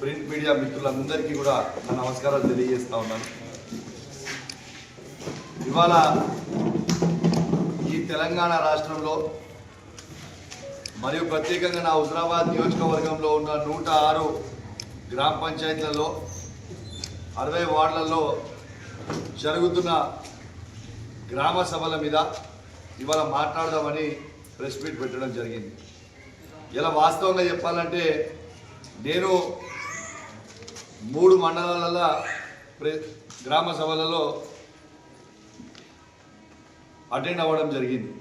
Print media మిత్రులందరికీ కూడా నా నమస్కారాలు తెలియజేస్తా ఉన్నాను. ఇవాళ ఈ తెలంగాణ రాష్ట్రంలో మరియు ప్రత్యేకంగా నా హుజరాబాద్ నియోజకవర్గంలో ఉన్న 106 గ్రామ పంచాయతీలలో 60 వార్డులలో జరుగుతున్న గ్రామ సభల మీద ఇవాళ మాట్లాడదామని ప్రెస్ మీట్ పెట్టడం జరిగింది. ఇలా వాస్తవంగా చెప్పాలంటే నేను 3 మండలాలలో గ్రామ సభలలో అటెండ్ అవ్వడం జరిగింది.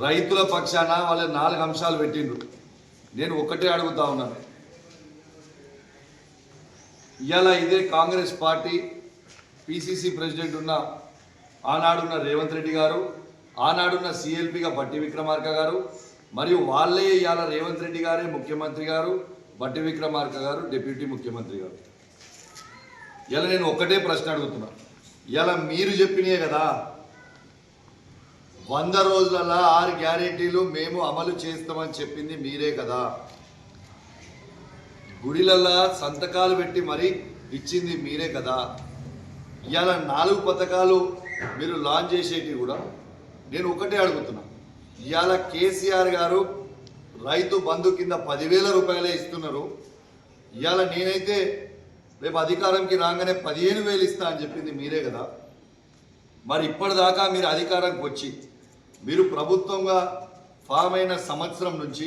రైతుల పక్షాన వాళ్ళ 4 అంశాలు పెట్టిండ్రు. నేను ఒకటే అడుగుతా ఉన్నాను, ఇవాళ ఇదే కాంగ్రెస్ పార్టీ పిసిసి ప్రెసిడెంట్ ఉన్న ఆనాడున్న రేవంత్ రెడ్డి గారు, ఆనాడున్న సిఎల్పిగా బట్టి విక్రమార్క గారు, మరియు వాళ్ళే ఇవాళ రేవంత్ రెడ్డి గారే ముఖ్యమంత్రి గారు, బట్టి విక్రమార్క గారు డిప్యూటీ ముఖ్యమంత్రి గారు. ఇలా నేను ఒక్కటే ప్రశ్న అడుగుతున్నా, ఇలా మీరు చెప్పినే కదా 100 రోజులలో 6 గ్యారెంటీలు మేము అమలు చేస్తామని చెప్పింది మీరే కదా, గుడిలల్లో సంతకాలు పెట్టి మరీ ఇచ్చింది మీరే కదా. ఇవాళ 4 పథకాలు మీరు లాంచ్ చేసేటి కూడా నేను ఒకటే అడుగుతున్నా, ఇవాళ కేసీఆర్ గారు రైతు బంధు కింద 10,000 రూపాయలే ఇస్తున్నారు. ఇవాళ నేనైతే రేపు అధికారంకి రాగానే 15,000 ఇస్తా అని చెప్పింది మీరే కదా. మరి ఇప్పటిదాకా మీరు అధికారానికి వచ్చి మీరు ప్రభుత్వంగా ఫామ్ అయిన సంవత్సరం నుంచి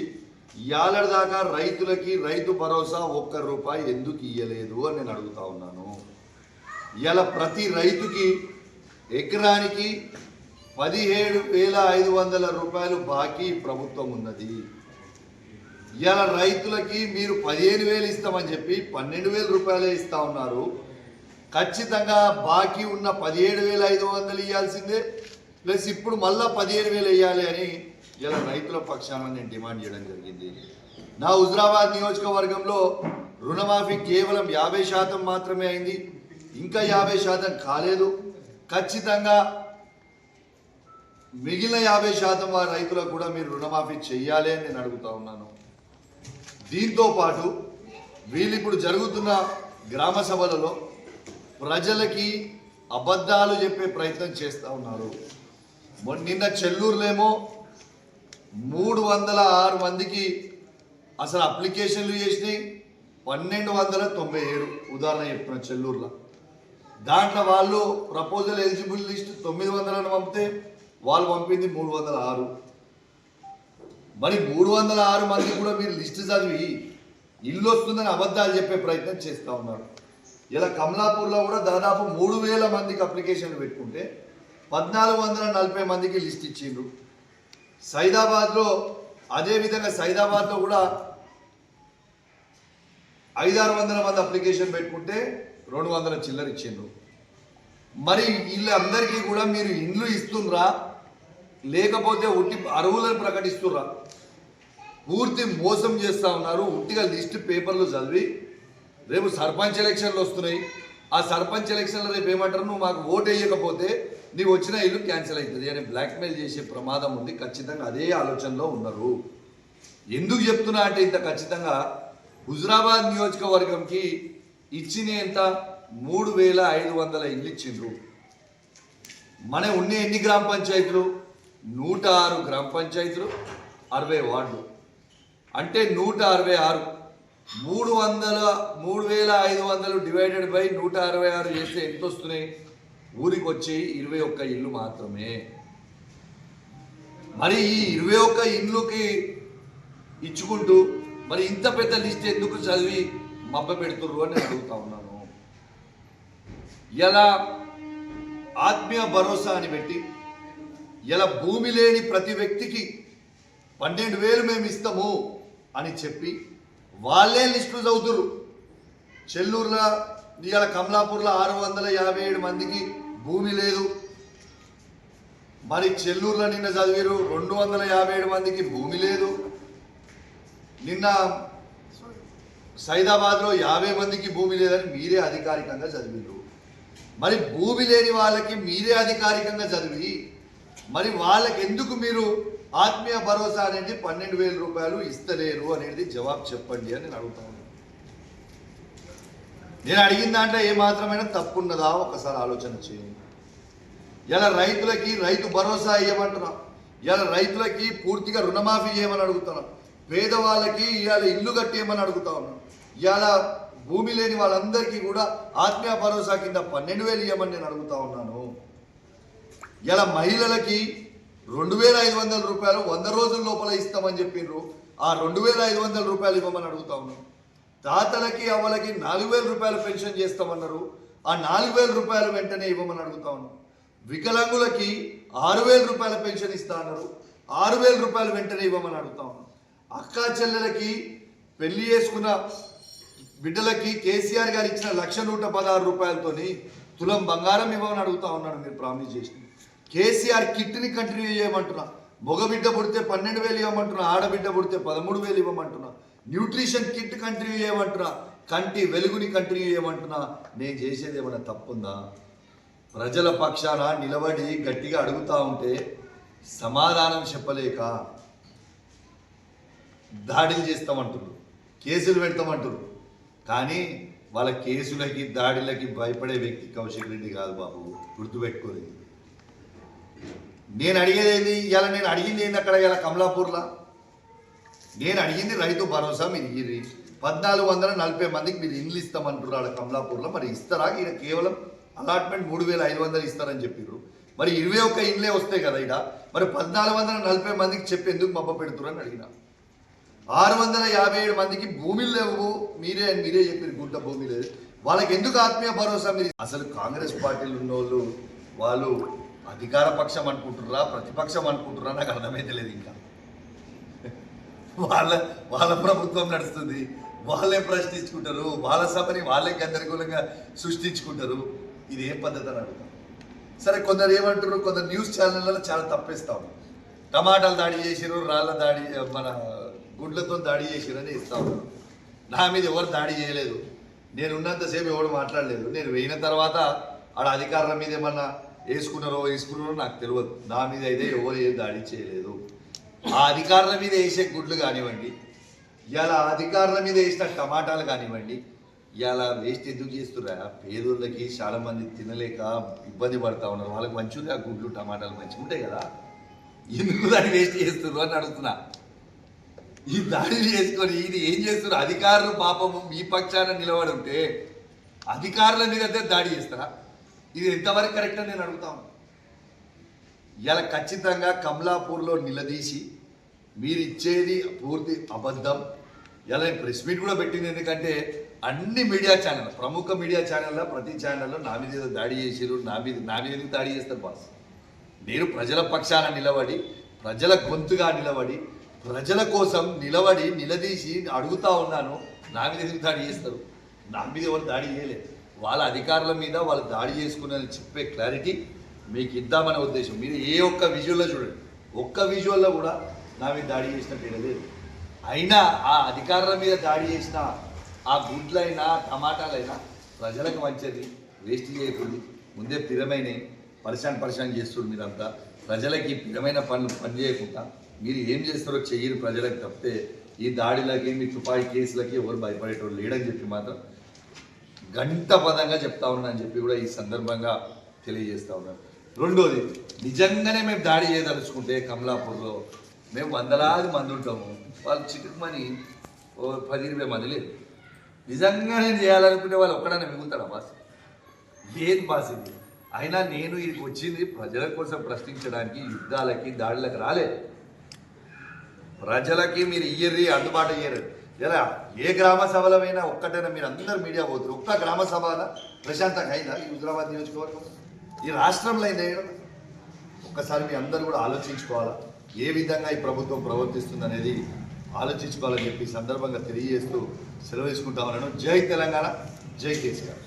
ఇవాళ దాకా రైతులకి రైతు భరోసా 1 రూపాయి ఎందుకు ఇయ్యలేదు అని నేను అడుగుతా ఉన్నాను. ఇవాళ ప్రతి రైతుకి ఎకరానికి 17,500 రూపాయలు బాకీ ప్రభుత్వం ఉన్నది. ఇవాళ రైతులకి మీరు 15,000 ఇస్తామని చెప్పి 12,000 రూపాయలే ఇస్తా ఉన్నారు. ఖచ్చితంగా బాకీ ఉన్న 17,500 ఇవ్వాల్సిందే, ప్లస్ ఇప్పుడు మళ్ళా 15,000 ఇవ్వాలి అని ఇలా రైతుల పక్షాన నేను డిమాండ్ చేయడం జరిగింది. నా హుజరాబాద్ నియోజకవర్గంలో రుణమాఫీ కేవలం 50% మాత్రమే అయింది, ఇంకా 50% కాలేదు. ఖచ్చితంగా మిగిలిన 50% రైతులకు కూడా మీరు రుణమాఫీ చెయ్యాలి అని నేను అడుగుతా ఉన్నాను. దీంతో పాటు వీళ్ళు ఇప్పుడు జరుగుతున్న గ్రామ సభలలో ప్రజలకి అబద్ధాలు చెప్పే ప్రయత్నం చేస్తూ ఉన్నారు. నిన్న చెల్లూరులేమో 306 మందికి అసలు అప్లికేషన్లు చేసినాయి, 1,297 ఉదాహరణ చెప్తున్నా చెల్లూరులో. దాంట్లో వాళ్ళు ప్రపోజల్ ఎలిజిబుల్ లిస్ట్ 900 పంపితే వాళ్ళు పంపింది 306. మరి 306 మంది కూడా మీరు లిస్టు చదివి ఇల్లు వస్తుందని అబద్ధాలు చెప్పే ప్రయత్నం చేస్తూ ఉన్నారు. ఇలా కమలాపూర్లో కూడా దాదాపు 3,000 మందికి అప్లికేషన్లు పెట్టుకుంటే 1,440 మందికి లిస్ట్ ఇచ్చిండ్రు. సైదాబాద్లో అదేవిధంగా సైదాబాద్లో కూడా 500-600 మంది అప్లికేషన్ పెట్టుకుంటే 200 చిల్లర ఇచ్చిండ్రు. మరి వీళ్ళందరికీ కూడా మీరు ఇండ్లు ఇస్తుండ్రా లేకపోతే ఉట్టి అర్హులను ప్రకటిస్తుర్రా? పూర్తి మోసం చేస్తూ ఉన్నారు. ఉట్టిగా లిస్ట్ పేపర్లు చదివి రేపు సర్పంచ్ ఎలక్షన్లు వస్తున్నాయి, ఆ సర్పంచ్ ఎలక్షన్లో రేపు ఏమంటారు, నువ్వు మాకు ఓటు వేయకపోతే నీవు వచ్చిన ఇల్లు క్యాన్సిల్ అవుతుంది అని బ్లాక్మెయిల్ చేసే ప్రమాదం ఉంది. ఖచ్చితంగా అదే ఆలోచనలో ఉన్నారు. ఎందుకు చెప్తున్నా అంటే ఇంత ఖచ్చితంగా హుజరాబాద్ నియోజకవర్గంకి ఇచ్చిన ఎంత 3,500 ఇల్లు ఇచ్చిండ్రు. మన ఉన్న ఎన్ని గ్రామ పంచాయతీలు? 106 గ్రామ పంచాయతీలు, 60 వార్డులు, అంటే 166. 3,500 డివైడెడ్ బై 166 చేస్తే ఎంత వస్తున్నాయి? ఊరికి వచ్చి 21 ఇల్లు మాత్రమే. మరి ఈ 21 ఇళ్ళుకి ఇచ్చుకుంటూ మరి ఇంత పెద్ద లిస్ట్ ఎందుకు చదివి మబ్బ పెడుతుర్రు అని అడుగుతా ఉన్నాను. ఇలా ఆత్మీయ భరోసా అని పెట్టి ఇలా భూమి లేని ప్రతి వ్యక్తికి 12,000 మేము ఇస్తాము అని చెప్పి వాళ్ళే లిస్టులు చదువుతురు. చెల్లూరులో ఇవాళ కమలాపూర్లో 657 మందికి భూమి లేదు. మరి చెల్లూరులో నిన్న చదివారు 257 మందికి భూమి లేదు. నిన్న సైదాబాద్లో 50 మందికి భూమి లేదని మీరే అధికారికంగా చదివారు. మరి భూమి లేని వాళ్ళకి మీరే అధికారికంగా చదివి మరి వాళ్ళకి ఎందుకు మీరు ఆత్మీయ భరోసా అనేది 12,000 రూపాయలు ఇస్తలేరు అనేది జవాబు చెప్పండి అని నేను అడుగుతా ఉన్నాను. నేను అడిగిన దాంట్లో ఏమాత్రమైనా తప్పు ఉన్నదా ఒకసారి ఆలోచన చేయండి. ఇలా రైతులకి రైతు భరోసా ఇవ్వమంటున్నాం, ఇలా రైతులకి పూర్తిగా రుణమాఫీ చేయమని అడుగుతున్నాం, పేదవాళ్ళకి ఇవాళ ఇల్లు కట్టేయమని అడుగుతా ఉన్నాం, ఇవాళ భూమి లేని వాళ్ళందరికీ కూడా ఆత్మీయ భరోసా కింద 12,000 ఇవ్వమని నేను అడుగుతా ఉన్నాను. ఇలా మహిళలకి 2,500 రూపాయలు 100 రోజుల లోపల ఇస్తామని చెప్పిండ్రు, ఆ 2,500 రూపాయలు ఇవ్వమని అడుగుతా ఉన్నాం. తాతలకి అవ్వలకి 4,000 రూపాయలు పెన్షన్ చేస్తామన్నారు, ఆ 4,000 రూపాయలు వెంటనే ఇవ్వమని అడుగుతా ఉన్నాం. వికలాంగులకి 6,000 రూపాయల పెన్షన్ ఇస్తా అన్నారు, 6,000 రూపాయలు వెంటనే ఇవ్వమని అడుగుతా ఉన్నాం. అక్కా చెల్లెలకి పెళ్లి చేసుకున్న బిడ్డలకి కేసీఆర్ గారు ఇచ్చిన 1,116 రూపాయలతోని తులం బంగారం ఇవ్వమని అడుగుతా ఉన్నాడు. మీరు ప్రామిస్ చేసి కేసీఆర్ కిట్ని కంటిన్యూ చేయమంటున్నా, మగబిడ్డ పుడితే 12,000 ఇవ్వమంటున్నా, ఆడబిడ్డ పుడితే 13,000 ఇవ్వమంటున్నా, న్యూట్రిషన్ కిట్ కంటిన్యూ చేయమంటున్నా, కంటి వెలుగుని కంటిన్యూ చేయమంటున్నా. నేను చేసేది ఏమైనా తప్పుందా? ప్రజల పక్షాన నిలబడి గట్టిగా అడుగుతా ఉంటే సమాధానం చెప్పలేక దాడులు చేస్తామంటున్నారు, కేసులు పెడతామంటున్నారు. కానీ వాళ్ళ కేసులకి దాడులకి భయపడే వ్యక్తి కౌశిక్ రెడ్డి కాదు బాబు, గుర్తుపెట్టుకోలేదు. నేను అడిగేది ఏంది, ఇలా నేను అడిగింది ఏంది అక్కడ ఇలా కమలాపూర్లో నేను అడిగింది రైతు భరోసా. మీరు ఇయ్యి 1,440 మందికి మీరు ఇండ్లు ఇస్తామంటున్నారు కమలాపూర్లో. మరి ఇస్తారా? ఈయన కేవలం అలాట్మెంట్ 3,500 ఇస్తారని చెప్పారు. మరి 21 ఇండ్లే వస్తాయి కదా ఇక్కడ. మరి 1,440 మందికి చెప్పి ఎందుకు మబ్బ పెడుతురని అడిగిన. 657 మందికి భూమిలు లేవు, మీరే చెప్పారు గుంట భూమి లేదు. వాళ్ళకి ఎందుకు ఆత్మీయ భరోసా? మీరు అసలు కాంగ్రెస్ పార్టీలు ఉన్నోళ్ళు వాళ్ళు అధికార పక్షం అనుకుంటుర్రా ప్రతిపక్షం అనుకుంటుర్రా నాకు అర్థమైతే లేదు. ఇంకా వాళ్ళ ప్రభుత్వం నడుస్తుంది, వాళ్ళే ప్రశ్నించుకుంటారు, వాళ్ళ సభని వాళ్ళే గందరగోళంగా సృష్టించుకుంటారు. ఇది ఏం పద్ధతి అని అడుగుతాం. సరే, కొందరు ఏమంటారు, కొందరు న్యూస్ ఛానళ్ళలో చాలా తప్పేస్తాం. టమాటాలు దాడి చేసిరు, రాళ్ళ దాడి, మన గుడ్లతో దాడి చేసిరని ఇస్తా ఉన్నారు. నా మీద ఎవరు దాడి చేయలేదు, నేను ఉన్నంతసేపు ఎవరు మాట్లాడలేదు. నేను వేయిన తర్వాత ఆడ అధికారుల మీద ఏమన్నా వేసుకున్నారో నాకు తెలియదు. నా మీద అయితే ఎవరు ఏం దాడి చేయలేదు. ఆ అధికారుల మీద వేసే గుడ్లు కానివ్వండి, ఇలా అధికారుల మీద వేసిన టమాటాలు కానివ్వండి, ఇలా వేస్ట్ ఎందుకు చేస్తుర్రా? పేదోళ్ళకి చాలా మంది తినలేక ఇబ్బంది పడతా ఉన్నారు, వాళ్ళకి మంచిగా గుడ్లు టమాటాలు మంచిగా ఉంటాయి కదా, ఎందుకు దాన్ని వేస్ట్ చేస్తున్నారు అని అడుగుతున్నా. ఈ దాడిని చేసుకొని ఇది ఏం చేస్తున్నారు? అధికారులు పాపము మీ పక్షాన నిలబడి ఉంటే అధికారుల మీద దాడి చేస్తారా? ఇది ఎంతవరకు కరెక్ట్ అని నేను అడుగుతాను. ఇలా ఖచ్చితంగా కమలాపూర్లో నిలదీసి మీరు ఇచ్చేది పూర్తి అబద్ధం. ఇలా నేను ప్రెస్ మీట్ కూడా పెట్టింది, ఎందుకంటే అన్ని మీడియా ఛానల్, ప్రముఖ మీడియా ఛానల్లో ప్రతి ఛానల్లో నా మీద ఏదో దాడి చేసిరు, నా మీద ఎందుకు దాడి చేస్తారు బాస్? నేను ప్రజల పక్షాన నిలబడి, ప్రజల గొంతుగా నిలబడి, ప్రజల కోసం నిలబడి నిలదీసి అడుగుతా ఉన్నాను. నా మీద ఎందుకు దాడి చేస్తారు? నా మీద ఎవరు దాడి చేయలేదు. వాళ్ళ అధికారుల మీద వాళ్ళు దాడి చేసుకున్నారని చెప్పే క్లారిటీ మీకు ఇద్దామనే ఉద్దేశం. మీరు ఏ ఒక్క విజువల్లో చూడండి, ఒక్క విజువల్లో కూడా నా మీద దాడి చేసినట్టు లేదు. అయినా ఆ అధికారుల మీద దాడి చేసిన ఆ గుడ్లైనా టమాటాలైనా ప్రజలకు మంచిది, వేస్ట్ చేయకూడదు. ముందే పిరమైనవి పరిశాన్ చేస్తున్నారు. మీరంతా ప్రజలకి పిరమైన పని చేయకుండా మీరు ఏం చేస్తారో చెయ్యరు ప్రజలకు తప్పితే ఈ దాడిలకి మీ తుపాకీ కేసులకి ఎవరు భయపడేటోళ్ళు లేడని చెప్పి మాత్రం గంట పదంగా చెప్తా ఉన్నా అని చెప్పి కూడా ఈ సందర్భంగా తెలియజేస్తా ఉన్నాను. రెండోది, నిజంగానే మేము దాడి చేయదలుచుకుంటే కమలాపూర్లో మేము 100,000 మంది ఉంటాము, వాళ్ళు చిటుకుమని 10-20 మంది లేదు. నిజంగా నేను చేయాలనుకుంటే వాళ్ళు ఒక్కడైనా మిగులుతారా బాస్? లేదు బాస్. ఇది అయినా నేను ఇది వచ్చింది ప్రజల కోసం ప్రశ్నించడానికి, యుద్ధాలకి దాడులకు రాలేదు. ప్రజలకి మీరు ఇయ్యర్రి, అందుబాటు ఇయ్యరు. ఎలా ఏ గ్రామ సభలమైనా ఒక్కటైనా మీరు అందరు మీడియా పోతారు, ఒక్క గ్రామ సభ ప్రశాంతంగా అయిందా ఈ హుజరాబాద్ నియోజకవర్గం? ఈ రాష్ట్రంలో అయిందా? ఒక్కసారి మీ అందరూ కూడా ఆలోచించుకోవాలా, ఏ విధంగా ఈ ప్రభుత్వం ప్రవర్తిస్తుంది అనేది ఆలోచించుకోవాలని చెప్పి సందర్భంగా తెలియజేస్తూ సెలవు తీసుకుంటా ఉన్నాను. జై తెలంగాణ, జై కేసీఆర్.